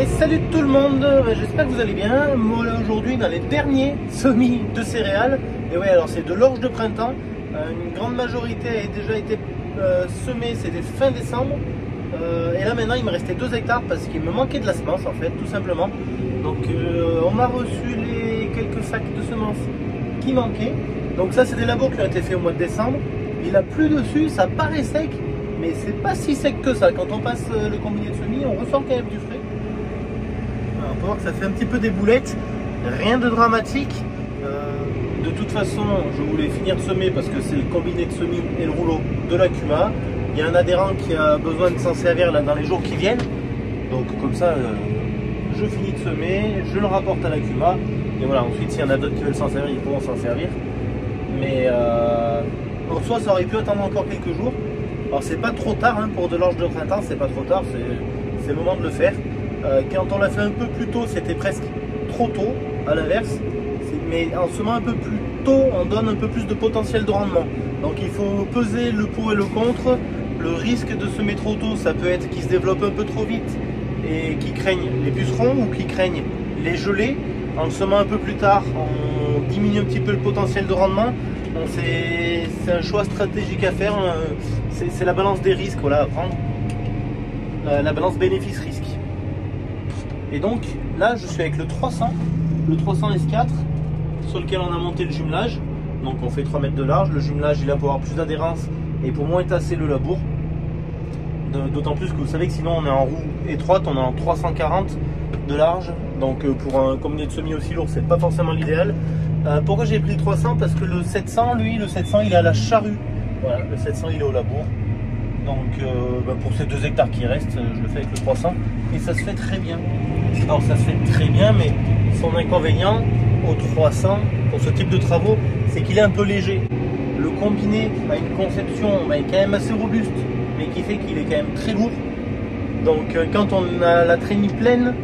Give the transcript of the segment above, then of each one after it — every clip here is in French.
Et salut tout le monde, j'espère que vous allez bien. Moi aujourd'hui dans les derniers semis de céréales. Et ouais, alors c'est de l'orge de printemps. Une grande majorité a déjà été semée, c'était fin décembre. Et là maintenant il me restait 2 hectares parce qu'il me manquait de la semence en fait, tout simplement. Donc on a reçu les quelques sacs de semences qui manquaient. Donc ça c'est des labours qui ont été faits au mois de décembre. Il a plu dessus, ça paraît sec, mais c'est pas si sec que ça. Quand on passe le combiné de semis, on ressent quand même du frais. On peut voir que ça fait un petit peu des boulettes, rien de dramatique. De toute façon, je voulais finir de semer parce que c'est le combiné de semis et le rouleau de la Cuma. Il y a un adhérent qui a besoin de s'en servir là dans les jours qui viennent. Donc comme ça, je finis de semer, je le rapporte à la Cuma. Et voilà, ensuite s'il y en a d'autres qui veulent s'en servir, ils pourront s'en servir. Mais en soi, ça aurait pu attendre encore quelques jours. Alors c'est pas trop tard hein, pour de l'orge de printemps, c'est pas trop tard, c'est le moment de le faire. Quand on l'a fait un peu plus tôt, c'était presque trop tôt, à l'inverse. Mais en semant un peu plus tôt, on donne un peu plus de potentiel de rendement. Donc il faut peser le pour et le contre. Le risque de semer trop tôt, ça peut être qu'il se développe un peu trop vite et qu'il craigne les pucerons ou qu'il craigne les gelées. En le semant un peu plus tard, on diminue un petit peu le potentiel de rendement. C'est un choix stratégique à faire. C'est la balance des risques voilà, à prendre. La balance bénéfice-risque. Et donc là, je suis avec le 300 S4 sur lequel on a monté le jumelage. Donc on fait 3 mètres de large. Le jumelage il a pour avoir plus d'adhérence et pour moins tasser le labour. D'autant plus que vous savez que sinon on est en roue étroite, on est en 340 de large. Donc pour un combiné de semis aussi lourd, c'est pas forcément l'idéal. Pourquoi j'ai pris le 300? Parce que le 700, lui, le 700 il est à la charrue. Voilà, le 700 il est au labour. Donc pour ces 2 hectares qui restent, je le fais avec le 300 et ça se fait très bien. Alors ça se fait très bien, mais son inconvénient au 300 pour ce type de travaux, c'est qu'il est un peu léger. Le combiné a une conception quand même assez robuste, mais qui fait qu'il est quand même très lourd. Donc quand on a la traînée pleine,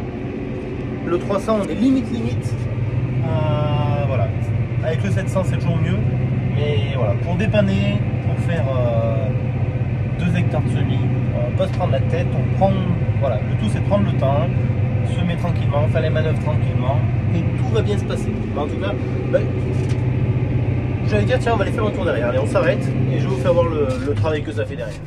le 300 on est limite. Voilà. Avec le 700 c'est toujours mieux. Mais voilà, pour dépanner, pour faire 2 hectares de semis, on va pas se prendre la tête, on prend, voilà, le tout c'est de prendre le temps, semer tranquillement, faire les manœuvres tranquillement, et tout va bien se passer. En tout cas, j'allais dire tiens on va aller faire un tour derrière, allez on s'arrête et je vais vous faire voir le travail que ça fait derrière.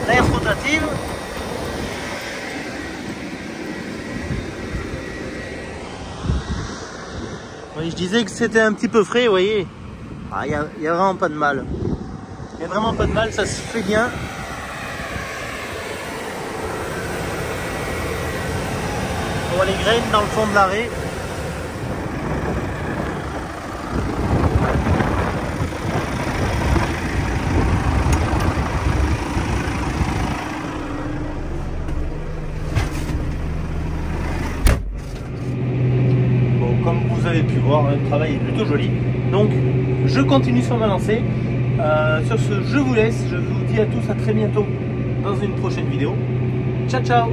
L'air rotative. Oui, je disais que c'était un petit peu frais, vous voyez. Il n'y a vraiment pas de mal. Il n'y a vraiment pas de mal, ça se fait bien. On voit les graines dans le fond de l'arrêt. Comme vous avez pu voir, le travail est plutôt joli. Donc, je continue sur ma lancée. Sur ce, je vous laisse. Je vous dis à tous à très bientôt dans une prochaine vidéo. Ciao, ciao!